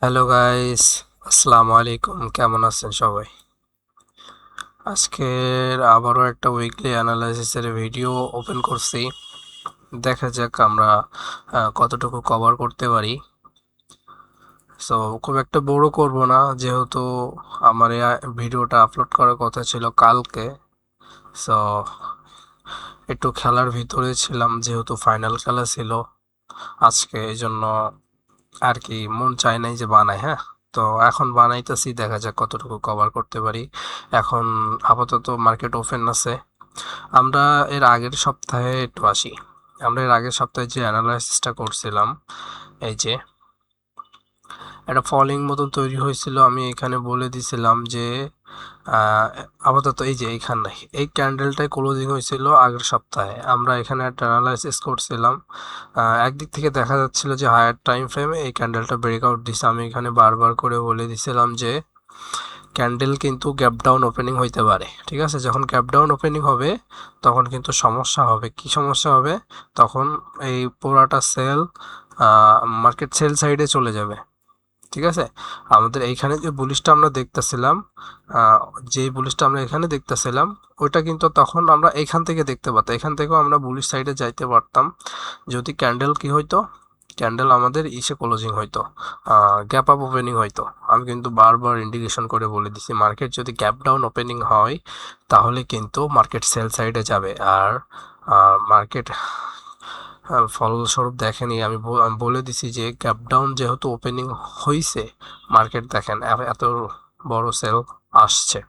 Hello guys, আসসালামু আলাইকুম। কেমন আছেন সবাই? আজকের আবারও একটা উইকলি অ্যানালাইসিসের ভিডিও ওপেন করছি। দেখা যাক আমরা কতটুকু কভার করতে পারি। সো খুব একটা বড় করব না, যেহেতু আমার এই ভিডিওটা আপলোড করার কথা ছিল কালকে। সো একটু খেলার ভিতরে ছিলাম, যেহেতু ফাইনাল খেলা ছিল আজকে, এই জন্য আর কি মন চায় নাই যে বানাই। হ্যাঁ, তো এখন বানাইতেছি, দেখা যাক কতটুকু কভার করতে পারি। এখন আপাতত মার্কেট ওপেন আছে। আমরা এর আগের সপ্তাহে একটু আসি। আমরা এর আগের সপ্তাহে যে অ্যানালাইসিসটা করছিলাম, এই যে একটা ফলিং মতন তৈরি হয়েছিল, আমি এখানে বলে দিছিলাম যে আহ, আপাতত এই যে এইখানে এই ক্যান্ডেলটাই ক্লোজিং হয়েছিল আগের সপ্তাহে। আমরা এখানে একটা অ্যানালাইসিস করছিলাম। একদিক থেকে দেখা যাচ্ছিল যে হায়ার টাইম ফ্রেমে এই ক্যান্ডেলটা ব্রেকআউট দিছে। আমি এখানে বারবার করে বলে দিছিলাম যে ক্যান্ডেল কিন্তু গ্যাপ ডাউন ওপেনিং হইতে পারে। ঠিক আছে, যখন গ্যাপ ডাউন ওপেনিং হবে তখন কিন্তু সমস্যা হবে। কি সমস্যা হবে? তখন এই পুরাটা সেল মার্কেট সেল সাইডে চলে যাবে। ঠিক আছে, আমাদের এইখানে যে বুলিশটা আমরা দেখতেছিলাম, আহ, যে বুলিশটা আমরা এখানে দেখতেছিলাম, ওইটা কিন্তু তখন আমরা এখান থেকে দেখতে পারতাম। এখান থেকেও আমরা বুলিশ সাইডে যাইতে পারতাম যদি ক্যান্ডেল কি হইতো, ক্যান্ডেল আমাদের ইসে ক্লোজিং হইতো, গ্যাপ আপ ওপেনিং হইতো। আমি কিন্তু বারবার ইন্ডিকেশন করে বলে দিছি, মার্কেট যদি গ্যাপ ডাউন ওপেনিং হয় তাহলে কিন্তু মার্কেট সেল সাইডে যাবে। আর মার্কেট ফলস্বরূপ দেখেনি, আমি বলে দিছি যে গ্যাপ ডাউন যেহেতু ওপেনিং হয়েছে, মার্কেট দেখেন এত বড় সেল আসছে।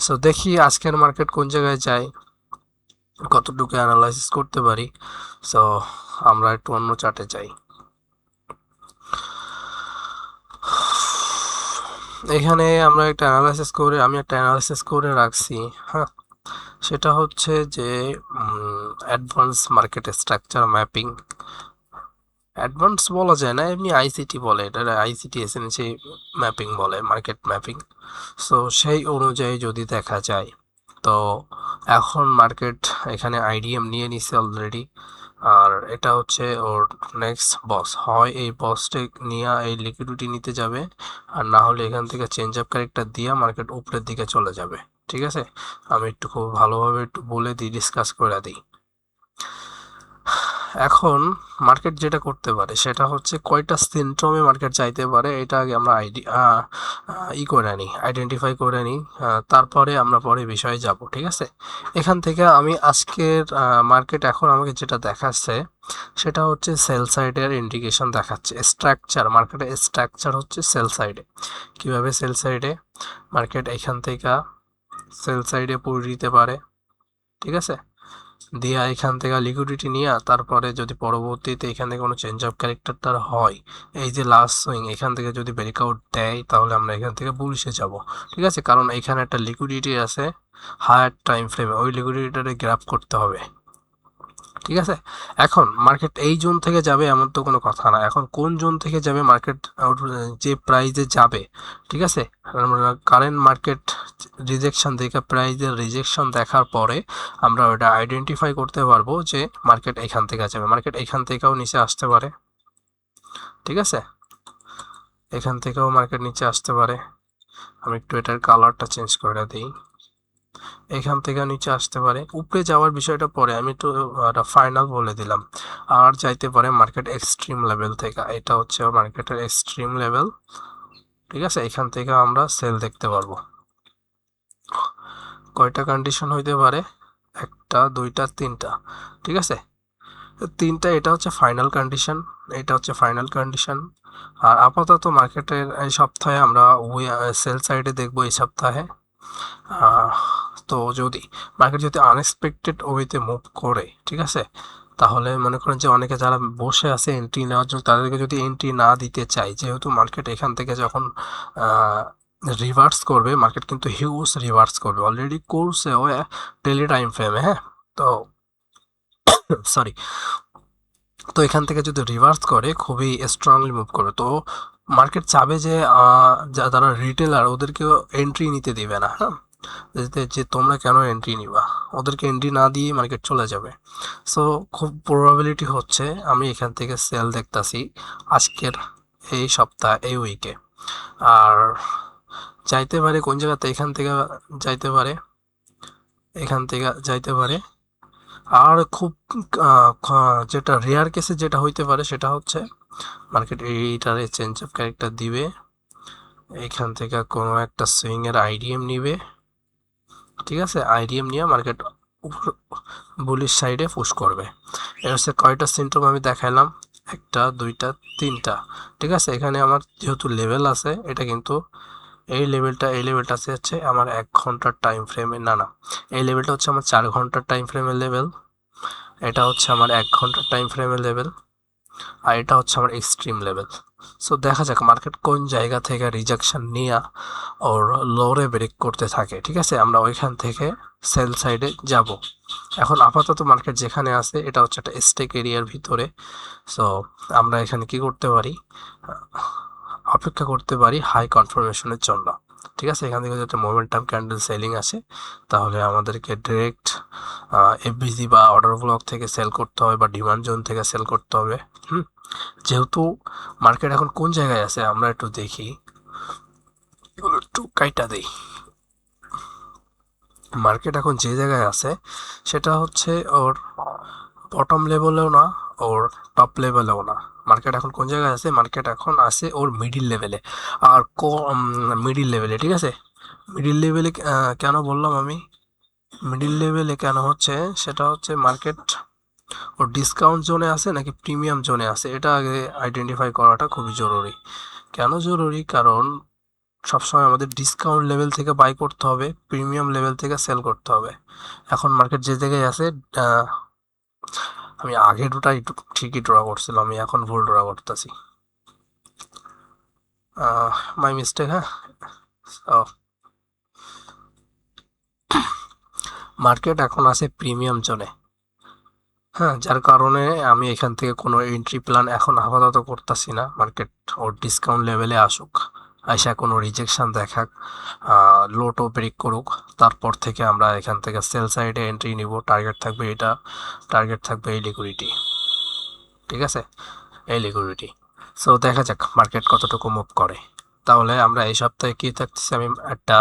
সো দেখি আজকের মার্কেট কোন জায়গায় যায়, কতটুকু অ্যানালাইসিস করতে পারি। সো আমরা একটু অন্য চার্টে যাই। এখানে আমি একটা অ্যানালাইসিস করে রাখছি। হ্যাঁ, সেটা হচ্ছে যে advance market structure mapping. Advance বলা যায় না, এমনি আইসিটি বলে, এটা আইসিটি এসএনসি ম্যাপিং বলে, মার্কেট ম্যাপিং। সো সেই অনুযায়ী যদি দেখা যায়, তো এখন মার্কেট এখানে আইডিএম নিয়ে নিছে অলরেডি। আর এটা হচ্ছে ওর নেক্সট বস, হয় এই বসটা নিয়ে এই লিকুইডিটি নিতে যাবে, আর না হলে এখান থেকে চেঞ্জ আপ ক্যারেক্টার দিয়ে মার্কেট উপরের দিকে চলে যাবে। ঠিক আছে, আমি একটু খুব ভালোভাবে একটু বলে দিই, ডিসকাস করে দিই। এখন মার্কেট যেটা করতে পারে সেটা হচ্ছে কয়টা সিনড্রোমে মার্কেট চাইতে পারে, এটা আগে আমরা করে নিই, আইডেন্টিফাই করে নিই। তারপরে আমরা পরে বিষয়ে যাব। ঠিক আছে, এখান থেকে আমি আজকের মার্কেট এখন আমাকে যেটা দেখাচ্ছে সেটা হচ্ছে সেল সাইডের ইন্ডিকেশন দেখাচ্ছে। স্ট্রাকচার, মার্কেটের স্ট্রাকচার হচ্ছে সেল সাইডে। কিভাবে সেল সাইডে? মার্কেট এখান থেকে সেল সাইডে পড়ে দিতে পারে। ঠিক আছে, দিয়া এখান থেকে লিকুইডিটি নিয়ে তারপরে যদি পরবর্তীতে এখান থেকে কোনো চেঞ্জ অফ ক্যারেক্টার তার হয়, এই যে লাস্ট সুইং এখান থেকে যদি ব্রেকআউট দেয়, তাহলে আমরা এখান থেকে বুলিশে যাব। ঠিক আছে, কারণ এখানে একটা লিকুইডিটি আছে হায়ার টাইম ফ্রেমে, ওই লিকুইডিটিটাকে গ্র্যাব করতে হবে। ঠিক আছে, এখন মার্কেট এই জোন থেকে যাবে এমন তো কোনো কথা না। এখন কোন জোন থেকে যাবে মার্কেট, যে প্রাইজে যাবে, ঠিক আছে, কারেন্ট মার্কেট রিজেকশন দেখে, প্রাইজের রিজেকশন দেখার পরে আমরা ওটা আইডেন্টিফাই করতে পারবো যে মার্কেট এখান থেকে যাবে। মার্কেট এখান থেকেও নিচে আসতে পারে। ঠিক আছে, এখান থেকেও মার্কেট নিচে আসতে পারে। আমি একটু এটার কালারটা চেঞ্জ করে দিই। এখান থেকে নিচে আসতে পারে, উপরে যাওয়ার বিষয়টা পরে, আমি একটু ফাইনাল বলে দিলাম। আর যাইতে পারে মার্কেট এক্সট্রিম লেভেল থেকে, এটা হচ্ছে মার্কেটের এক্সট্রিম লেভেল। ঠিক আছে, এখান থেকে আমরা সেল দেখতে পারবো। কয়টা কন্ডিশন হইতে পারে? একটা, দুইটা, তিনটা। ঠিক আছে, তিনটা। এটা হচ্ছে ফাইনাল কন্ডিশন, এটা হচ্ছে ফাইনাল কন্ডিশন। আর আপাতত মার্কেটের এই সপ্তাহে আমরা সেল সাইডে দেখবো এই সপ্তাহে। আহ, তো যদি মার্কেট যদি আনএক্সপেক্টেড ওয়েতে মুভ করে, ঠিক আছে, তাহলে মনে করেন যে অনেকে যারা বসে আছে এন্ট্রি নেওয়ার জন্য, তাদেরকে যদি এন্ট্রি না দিতে চাই, যেহেতু মার্কেট এখান থেকে যখন রিভার্স করবে, মার্কেট কিন্তু হিউজ রিভার্স করবে, অলরেডি করছে ও ডেলি টাইম ফ্রেমে। হ্যাঁ, তো সরি, তো এখান থেকে যদি রিভার্স করে খুবই স্ট্রংলি মুভ করে, তো মার্কেট চাবে যে যারা রিটেলার ওদেরকেও এন্ট্রি নিতে দিবে না। হ্যাঁ, যে তোমরা কেন এন্ট্রি নিবা, ওদেরকে এন্ট্রি না দিয়ে মার্কেট চলে যাবে। সো খুব প্রবাবিলিটি হচ্ছে আমি এখান থেকে সেল দেখতাছি আজকের এই সপ্তাহ এই উইকে। আর যাইতে পারে কোন জায়গাতে, এখান থেকে যাইতে পারে, এখান থেকে যাইতে পারে। আর খুব যেটা রেয়ার কেসে যেটা হইতে পারে সেটা হচ্ছে মার্কেট এইটারে চেঞ্জ অফ ক্যারেক্টার দিবে, এইখান থেকে কোনো একটা সুইং এর আইডিএম নিবে, ঠিক আছে, আইডিএম নিয়ে মার্কেট বুলিশ সাইডে পুশ করবে। এর হচ্ছে কয়টা সিমটম আমি দেখাইলাম, একটা দুইটা তিনটা, ঠিক আছে। এখানে আমার যেহেতু লেভেল আছে, এটা কিন্তু এই লেভেলটা হচ্ছে আমার 1 ঘন্টার টাইম ফ্রেমে, না এই লেভেলটা হচ্ছে আমার 4 ঘন্টার টাইম ফ্রেমের লেভেল, এটা হচ্ছে আমার 1 ঘন্টার টাইম ফ্রেমের লেভেল, আর এটা হচ্ছে আমার এক্সট্রিম লেভেল। সো দেখা যাক মার্কেট কোন জায়গা থেকে রিজেকশন নিয়ে ওর লোরে ব্রেক করতে থাকে, ঠিক আছে। আমরা ওইখান থেকে সেল সাইডে যাব। এখন আপাতত মার্কেট যেখানে আছে এটা হচ্ছে একটা স্টেক এরিয়ার ভিতরে। সো আমরা এখানে কি করতে পারি, অপেক্ষা করতে পারি হাই কনফার্মেশনের জন্য, ঠিক আছে। এখান থেকে যদি একটা মোমেন্টাম ক্যান্ডেল সেলিং আসে তাহলে আমাদেরকে ডিরেক্ট এফবিসি বা অর্ডার ব্লক থেকে সেল করতে হবে বা ডিমান্ড জোন থেকে সেল করতে হবে। যেহেতু মার্কেট এখন কোন জায়গায় আছে আমরা একটু দেখি, এগুলো একটু কাইটা দেই। মার্কেট এখন যে জায়গায় আছে সেটা হচ্ছে ওর বটম লেভেলেও না, ওর টপ লেভেলেও না। মার্কেট এখন কোন জায়গায় আছে, মার্কেট এখন আছে ওর মিডিল লেভেলে। আর মিডিল লেভেলে, ঠিক আছে। মিডিল লেভেলে কেন বললাম আমি মিডিল লেভেলে কেন হচ্ছে, সেটা হচ্ছে মার্কেট ও ডিসকাউন্ট জোনে আছে নাকি প্রিমিয়াম জোনে আছে, এটা আগে আইডেন্টিফাই করাটা খুবই জরুরি। কেন জরুরি, কারণ সবসময় আমাদের ডিসকাউন্ট লেভেল থেকে বাই করতে হবে, প্রিমিয়াম লেভেল থেকে সেল করতে হবে। এখন মার্কেট যে জায়গায় আছে, আমি আগে দুটা একটু ঠিকই ড্র করছিলাম, আমি এখন ভুল ড্র করতেছি, মাই মিস্টেক। হ্যাঁ, মার্কেট এখন আছে প্রিমিয়াম জোনে, হ্যাঁ, যার কারণে আমি এখান থেকে কোনো এন্ট্রি প্ল্যান এখন আপাতত করতেছি না। মার্কেট ওর ডিসকাউন্ট লেভেলে আসুক, আইসা কোনো রিজেকশন দেখাক, লোটো ব্রেক করুক, তারপর থেকে আমরা এখান থেকে সেল সাইডে এন্ট্রি নিব। টার্গেট থাকবে এটা, টার্গেট থাকবে এই লিকুইডিটি, ঠিক আছে, এই লিকুইডিটি। সো দেখা যাক মার্কেট কতটুকু মুভ করে। তাহলে আমরা এই সপ্তাহে কী থাকতেছি, আমি একটা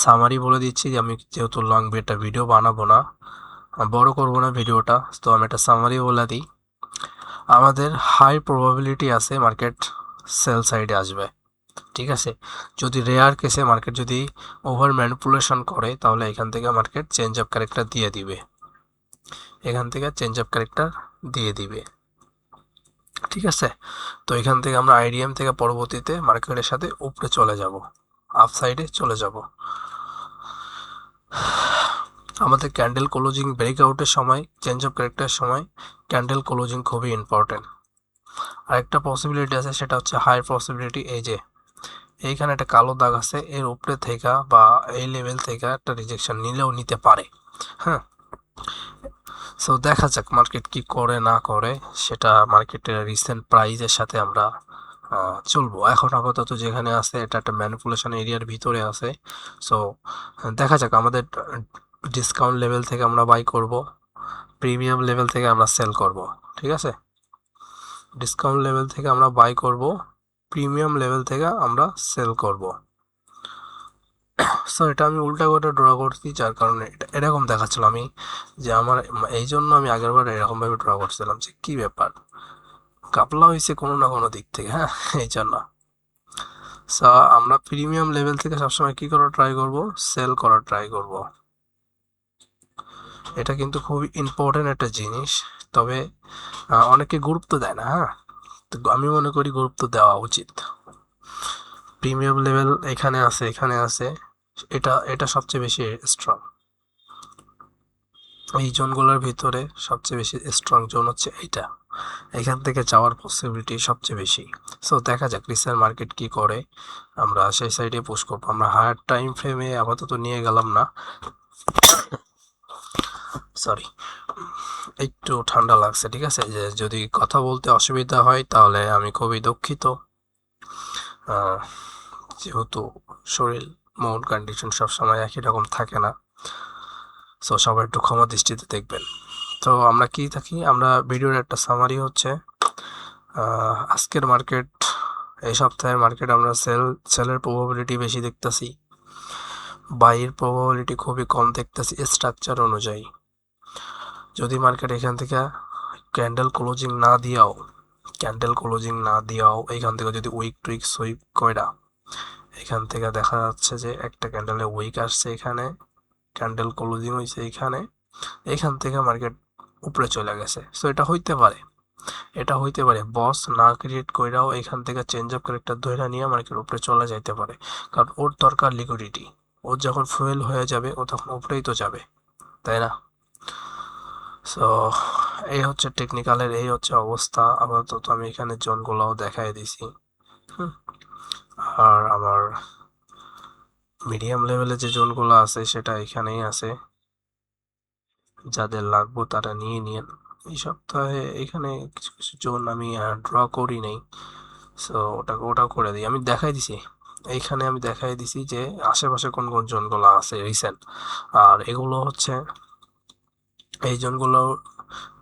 সামারি বলে দিচ্ছি, যে আমি যেহেতু লং একটা ভিডিও বানাবো না, বড় করব না ভিডিওটা, তো আমি একটা সামারি বলে দিই। আমাদের হাই প্রবাবিলিটি আছে মার্কেট সেল সাইডে আসবে, ঠিক আছে। যদি রেয়ার কেসে মার্কেট যদি ওভার ম্যানিপুলেশন করে তাহলে এখান থেকে মার্কেট চেঞ্জ অফ ক্যারেক্টার দিয়ে দিবে, এখান থেকে চেঞ্জ অফ ক্যারেক্টার দিয়ে দিবে, ঠিক আছে। তো এখান থেকে আমরা আইডিএম থেকে পরবর্তীতে মার্কেটের সাথে উপরে চলে যাব, আপ সাইডে চলে যাব। আমাদের ক্যান্ডেল ক্লোজিং ব্রেকআউটের সময়, চেঞ্জ অফ ক্যারেক্টারের সময় ক্যান্ডেল ক্লোজিং খুবই ইম্পর্টেন্ট। আরেকটা পসিবিলিটি আছে, সেটা হচ্ছে হাই পসিবিলিটি, এই যে এইখানে একটা কালো দাগ আছে, এর উপরে থেকে বা এই লেভেল থেকে একটা রিজেকশন নিলেও নিতে পারে, হ্যাঁ। সো দেখা যাক মার্কেট কি করে না করে, সেটা মার্কেটের রিসেন্ট প্রাইজের সাথে আমরা চলবো। এখন আপাতত যেখানে আছে এটা একটা ম্যানিপুলেশন এরিয়ার ভিতরে আছে। সো দেখা যাক, আমাদের ডিসকাউন্ট লেভেল থেকে আমরা বাই করব, প্রিমিয়াম লেভেল থেকে আমরা সেল করব, ঠিক আছে। ডিসকাউন্ট লেভেল থেকে আমরা বাই করব, প্রিমিয়াম লেভেল থেকে আমরা সেল করব। সো এটা আমি উল্টা করে ড্র করছি, যার কারণে এটা এরকম দেখাচ্ছিল আমি, যে আমার এই জন্য আমি আগেরবার এরকমভাবে ড্র করছিলাম যে কী ব্যাপার, কাপলা হয়েছে কোনো না কোনো দিক থেকে, হ্যাঁ, এই জন্য। সো আমরা প্রিমিয়াম লেভেল থেকে সবসময় কী করার ট্রাই করব, সেল করার ট্রাই করব। এটা কিন্তু খুবই ইম্পর্টেন্ট একটা জিনিস, তবে অনেকে গুরুত্ব দেয় না, হ্যাঁ, তো আমি মনে করি গুরুত্ব দেওয়া উচিত। প্রিমিয়াম লেভেল এখানে আছে, এখানে আছে, এটা এটা সবচেয়ে বেশি স্ট্রং, এই জোনগুলোর ভিতরে সবচেয়ে বেশি স্ট্রং জোন হচ্ছে এইটা, এখান থেকে যাওয়ার পসিবিলিটি সবচেয়ে বেশি। সো দেখা যাক রিসেন্ট মার্কেট কি করে, আমরা সেই সাইডে পুশ করবো। আমরা হায়ার টাইম ফ্রেমে আপাতত নিয়ে গেলাম না, সরি, একটু ঠান্ডা লাগছে, ঠিক আছে। যে যদি কথা বলতে অসুবিধা হয় তাহলে আমি খুবই দুঃখিত, যেহেতু শরীর মন কন্ডিশন সবসময় একই রকম থাকে না। সো সবাই একটু ক্ষমা দৃষ্টিতে দেখবেন। তো আমরা আমরা ভিডিওর একটা সামারি হচ্ছে, আজকের মার্কেট এই সপ্তাহের মার্কেট আমরা সেলের প্রবাবিলিটি বেশি দেখতেছি, বাইয়ের প্রবাবিলিটি খুবই কম দেখতেছি স্ট্রাকচার অনুযায়ী। যদি মার্কেট এখান থেকে ক্যান্ডেল ক্লোজিং না দিয়াও এখান থেকে যদি উইক টুইক সুইপ কইরা এখান থেকে দেখা যাচ্ছে যে একটা ক্যান্ডেলে উইক আসছে, এখানে ক্যান্ডেল ক্লোজিং হয়েছে, এখান থেকে মার্কেট উপরে চলে গেছে। সো এটা হইতে পারে বস না ক্রিয়েট কইরাও এখান থেকে চেঞ্জ অফ ক্যারেক্টার ধরে নিয়ে মার্কেট উপরে চলে যাইতে পারে, কারণ ওর দরকার লিকুইডিটি। ওর যখন ফুয়েল হয়ে যাবে ও তখন উপরেই তো যাবে, তাই না? সো এই হচ্ছে টেকনিক্যালের এই হচ্ছে অবস্থা। আপাতত আমি এখানে জোনগুলোও দেখাই দিছি। আর আমার মিডিয়াম লেভেলে যে জোনগুলো আছে সেটা এখানেই আছে, যাদের লাগবে তারা নিয়ে নিন। এই সপ্তাহে এখানে কিছু কিছু জোন আমি ড্র করি নাই, সো ওটাও করে দিই। আমি দেখাই দিছি এইখানে, আমি দেখাই দিছি যে আশেপাশে কোন কোন জোনগুলো আছে রিসেন্ট। আর এগুলো হচ্ছে এই জোনগুলো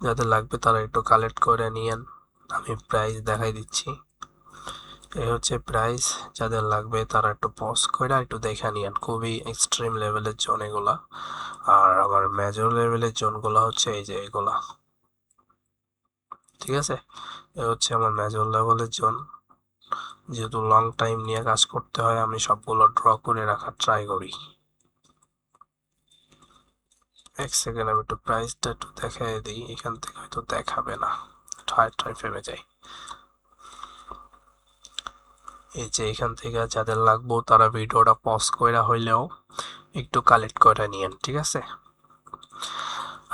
যাদের লাগবে তারা একটু কালেক্ট করে নিয়েন। আমি প্রাইস দেখাই দিচ্ছি, এই হচ্ছে প্রাইস। যাদের লাগবে তারা একটু পজ করে একটু দেখে নিয়েন, খুবই এক্সট্রিম লেভেলের জোন এগুলা। আর আমার মেজর লেভেলের জোনগুলো হচ্ছে এই যে এগুলা, ঠিক আছে? এ হচ্ছে আমার মেজর লেভেলের জোন। যেহেতু লং টাইম নিয়ে কাজ করতে হয়, আমি সবগুলো ড্র করে রাখার ট্রাই করি। এক সেকেন্ড আমি একটু প্রাইসটা একটু দেখাই দিই, এখান থেকে হয়তো দেখাবে না, ঠায় ফেমে যায়। এই যে এখান থেকে যাদের লাগবো তারা ভিডিওটা পজ করে হইলেও একটু কালেক্ট করে নিয়েন, ঠিক আছে?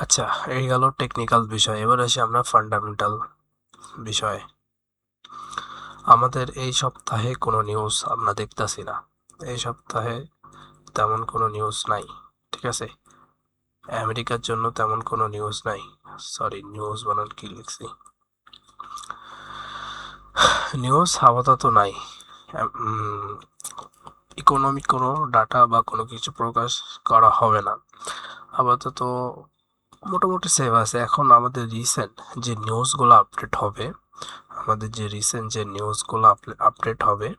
আচ্ছা, এই গেল টেকনিক্যাল বিষয়। এবার আসি আমরা ফান্ডামেন্টাল বিষয়ে। আমাদের এই সপ্তাহে কোনো নিউজ আমরা দেখতাছি না, এই সপ্তাহে তেমন কোনো নিউজ নাই, ঠিক আছে? আমেরিকার জন্য তেমন কোনো নিউজ নাই, সরি নিউজ বানান কি লিখছি, নিউজ আপাতত নাই। ইকোনমিক কোনো ডাটা বা কোনো কিছু প্রকাশ করা হবে না আপাতত, মোটামুটি সেভ আছে। এখন আমাদের রিসেন্ট যে নিউজগুলো আপডেট হবে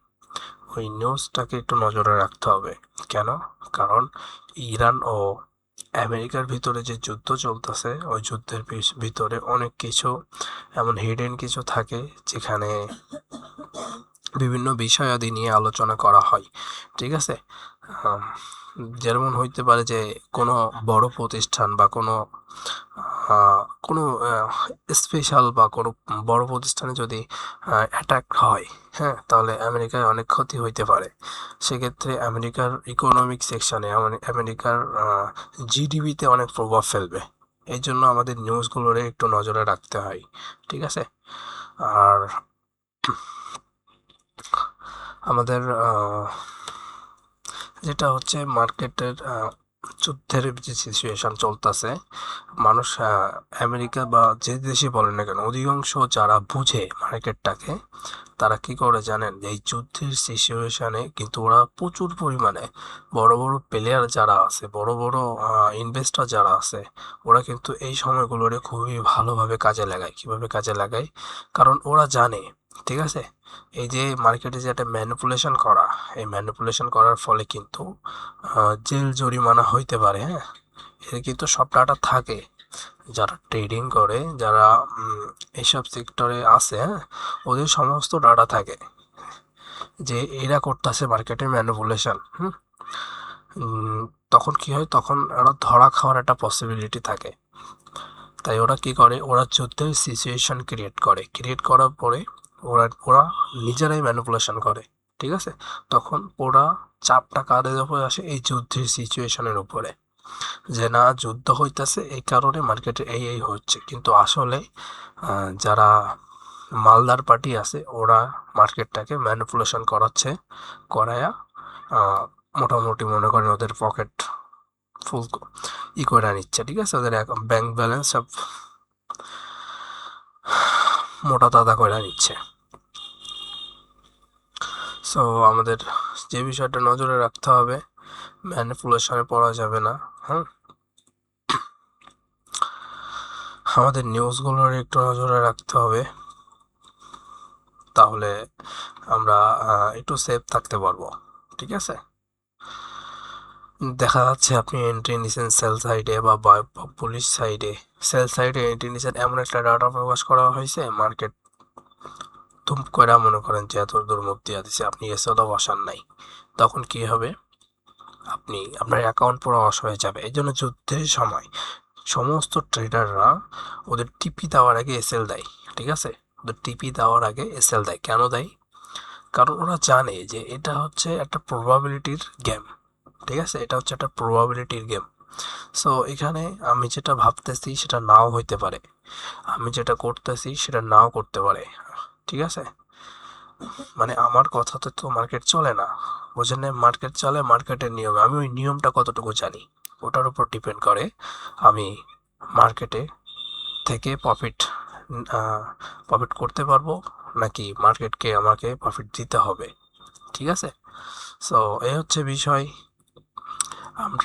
ওই নিউজটাকে একটু নজরে রাখতে হবে। কেন? কারণ ইরান ও আমেরিকার ভিতরে যে যুদ্ধ চলতেছে ওই যুদ্ধের ভিতরে অনেক কিছু এমন হিডেন কিছু থাকে যেখানে বিভিন্ন বিষয়াদি নিয়ে আলোচনা করা হয়, ঠিক আছে? যেমন হইতে পারে যে কোনো বড় প্রতিষ্ঠান বা কোনো কোনো স্পেশাল বা কোনো বড় প্রতিষ্ঠানে যদি অ্যাটাক হয়, হ্যাঁ, তাহলে আমেরিকায় অনেক ক্ষতি হইতে পারে। সেক্ষেত্রে আমেরিকার ইকোনমিক সেকশনে আমেরিকার জিডিপিতে অনেক প্রভাব ফেলবে। এই জন্য আমাদের নিউজগুলোরে একটু নজরে রাখতে হয়, ঠিক আছে? আর আমাদের যেটা হচ্ছে মার্কেটের যুদ্ধের যে সিচুয়েশন চলতেছে, মানুষ আমেরিকা বা যে দেশে বলেন না কেন অধিকাংশ যারা বুঝে মার্কেটটাকে তারা কি করে জানেন, এই যুদ্ধের সিচুয়েশনে কিন্তু ওরা প্রচুর পরিমাণে বড় বড় প্লেয়ার যারা আছে, বড় বড় ইনভেস্টর যারা আছে, ওরা কিন্তু এই সময়গুলোরে খুবই ভালোভাবে কাজে লাগায়। কিভাবে কাজে লাগায়? কারণ ওরা জানে, ঠিক আছে, এই যে মার্কেটে যে একটা ম্যানিপুলেশন করা, এই ম্যানিপুলেশন করার ফলে কিন্তু জেল জরিমানা হইতে পারে, হ্যাঁ, এর কিন্তু সব ডাটা থাকে। যারা ট্রেডিং করে, যারা এইসব সেক্টরে আছে, হ্যাঁ, ওদের সমস্ত ডাটা থাকে যে এরা করতেছে মার্কেটে ম্যানিপুলেশন। তখন কি হয়, তখন ওরা ধরা খাওয়ার একটা পসিবিলিটি থাকে। তাই ওরা কি করে, ওরা যুদ্ধের সিচুয়েশন ক্রিয়েট করার পরে ওরা নিজেরাই ম্যানিপুলেশন করে, ঠিক আছে? তখন ওরা চাপটা কাদের উপরে আসে, এই যুদ্ধের সিচুয়েশনের উপরে, যে না যুদ্ধ হইতেছে এই কারণে মার্কেটে এই হচ্ছে। কিন্তু আসলে যারা মালদার পার্টি আছে ওরা মার্কেটটাকে ম্যানিপুলেশন করায়া মোটামুটি মনে করেন ওদের পকেট ফুল করে নিচ্ছে, ঠিক আছে? ওদের ব্যাংক ব্যালেন্স সব মোটা তাজা করে নিচ্ছে। সো আমাদের যে বিষয়টা নজরে রাখতে হবে, ম্যানিপুলেশনে পড়া যাবে না, হ্যাঁ। আমাদের নিউজগুলোর একটু নজরে রাখতে হবে। তাহলে আমরা একটু সেফ থাকতে পারবো। ঠিক আছে, দেখা যাচ্ছে আপনি এন্ট্রি নিছেন সেল সাইডে বা পুলিশ সাইডে। সেল সাইডে এন্ট্রি নিছেন, এমন একটা ডাটা প্রকাশ করা হয়েছে, মার্কেট তুম করে মনে করেন যে এত দূর মুখ দিয়ে দিচ্ছে, আপনি এসেও বসান নাই, তখন কি হবে? আপনার অ্যাকাউন্ট পুরো লস হয়ে যাবে। এই জন্য যুদ্ধের সময় সমস্ত ট্রেডাররা ওদের টিপি দেওয়ার আগে এসএল দেয়। ঠিক আছে, ওদের টিপি দেওয়ার আগে এসএল দেয়। কেন দেয়? কারণ ওরা জানে যে এটা হচ্ছে একটা প্রবাবিলিটির গেম। ঠিক আছে, এটা হচ্ছে একটা প্রবাবিলিটির গেম। সো এখানে আমি যেটা ভাবতেছি সেটা নাও হইতে পারে, আমি যেটা করতেছি সেটা নাও করতে পারে। ঠিক আছে, মানে আমার কথাতে তো মার্কেট চলে না, বুঝেন না? মার্কেট চলে মার্কেটের নিয়মে। আমি ওই নিয়মটা কতটুকু জানি ওটার উপর ডিপেন্ড করে আমি মার্কেটে থেকে প্রফিট করতে পারবো, নাকি মার্কেটকে আমাকে প্রফিট দিতে হবে। ঠিক আছে, সো এই হচ্ছে বিষয়।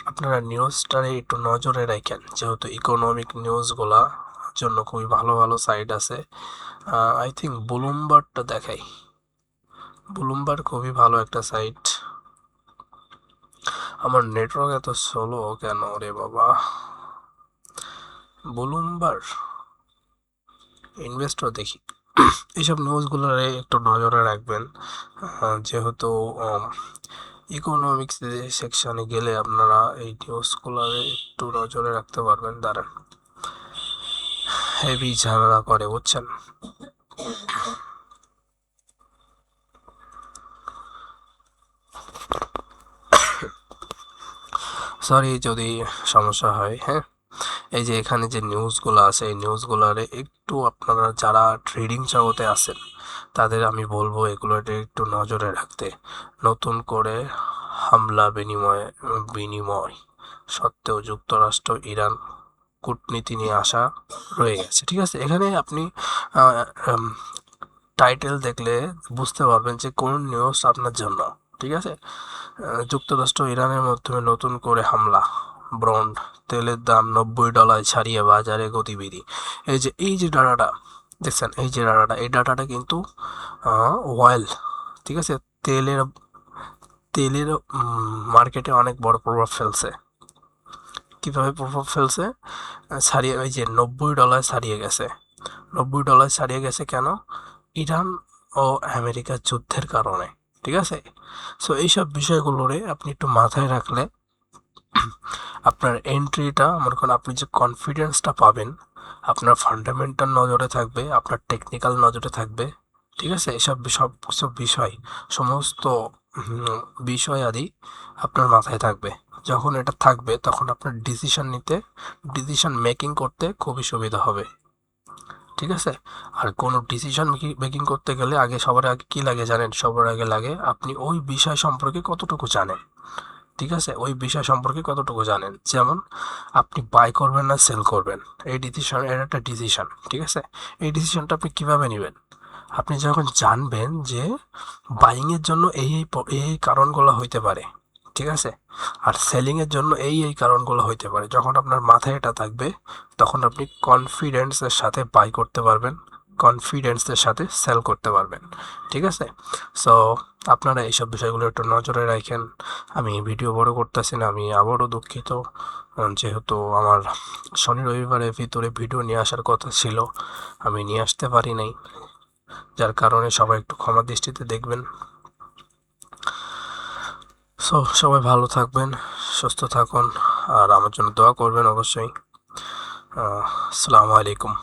আপনারা নিউজটারে একটু নজরে রাখেন, যেহেতু ইকোনমিক নিউজগুলা জন্য খুবই ভালো ভালো সাইট আছে। আই থিঙ্ক ব্লুমবার্গটা দেখাই, ব্লুমবার্গ খুবই ভালো একটা সাইট। আমার নেটওয়ার্ক এত স্লো কেন রে বাবা? ব্লুমবার্গ ইনভেস্টর দেখি, এইসব নিউজগুলোরে একটু নজরে রাখবেন। যেহেতু ইকোনমিক্স সেকশনে গেলে আপনারা এই নিউজগুলোরে একটু নজরে রাখতে পারবেন। দাঁড়ান, হেভি ঝামেলা করে, বুঝছেন? সরি যদি সমস্যা হয়। হ্যাঁ, এই যে এখানে যে নিউজগুলো আছে, এই নিউজগুলোরে একটু আপনারা যারা ট্রেডিং জগতে আছেন তাদের আমি বলবো এগুলোতে একটু নজরে রাখতে। নতুন করে হামলা বিনিময় সত্ত্বেও যুক্তরাষ্ট্র ইরান কূটনীতি নিয়ে আসা রয়ে গেছে। ঠিক আছে, এখানে আপনি টাইটেল দেখলে বুঝতে পারবেন যে কোন নিউজ আপনার জন্য। ঠিক আছে, যুক্তরাষ্ট্র ইরানের মাধ্যমে নতুন করে হামলা, ব্রন্ড তেলের দাম $90 ছাড়িয়ে বাজারে গতিবিধি। এই যে ডাটাটা দেখছেন, এই ডাটাটা কিন্তু অয়েল, ঠিক আছে, তেলের তেলের মার্কেটে অনেক বড় প্রভাব ফেলছে। কিভাবে প্রভাব ফেলছে? ছাড়িয়ে, ওই যে $90 ছাড়িয়ে গেছে। $90 ছাড়িয়ে গেছে কেন? ইরান ও আমেরিকার যুদ্ধের কারণে। ঠিক আছে, সো এইসব বিষয়গুলোরে আপনি একটু মাথায় রাখলে আপনার এন্ট্রিটা, মনে করেন আপনি যে কনফিডেন্সটা পাবেন, আপনার ফান্ডামেন্টাল নজরে থাকবে, আপনার টেকনিক্যাল নজরে থাকবে। ঠিক আছে, সব বিষয়, সমস্ত বিষয় আদি আপনার মাথায় থাকবে। যখন এটা থাকবে তখন আপনার ডিসিশন মেকিং করতে খুবই সুবিধা হবে। ঠিক আছে, আর কোনো ডিসিশন মেকিং করতে গেলে সবার আগে কি লাগে জানেন? সবার আগে লাগে আপনি ওই বিষয় সম্পর্কে কতটুকু জানেন। ঠিক আছে, ওই বিষয় সম্পর্কে কতটুকু জানেন। যেমন আপনি বাই করবেন না সেল করবেন, এই ডিসিশন, এর একটা ডিসিশন। ঠিক আছে, এই ডিসিশনটা আপনি কিভাবে নেবেন? আপনি যখন জানবেন যে বাইংয়ের জন্য এই কারণগুলো হইতে পারে। ঠিক আছে, আর সেলিংয়ের জন্য এই কারণগুলো হইতে পারে, যখন আপনার মাথায় এটা থাকবে তখন আপনি কনফিডেন্সের সাথে বাই করতে পারবেন, কনফিডেন্সের সাথে সেল করতে পারবেন। ঠিক আছে, সো আপনারা এইসব বিষয়গুলো একটু নজরে রাখেন। আমি ভিডিও বড় করতেছি না, আমি আবারও দুঃখিত, যেহেতু আমার শনি রবিবারের ভিতরে ভিডিও নিয়ে আসার কথা ছিল, আমি নিয়ে আসতে পারি নাই, যার কারণে সবাই একটু ক্ষমা দৃষ্টিতে দেখবেন। সো সবাই ভালো থাকবেন, সুস্থ থাকুন, আর আমার জন্য দোয়া করবেন অবশ্যই। আসসালামু আলাইকুম।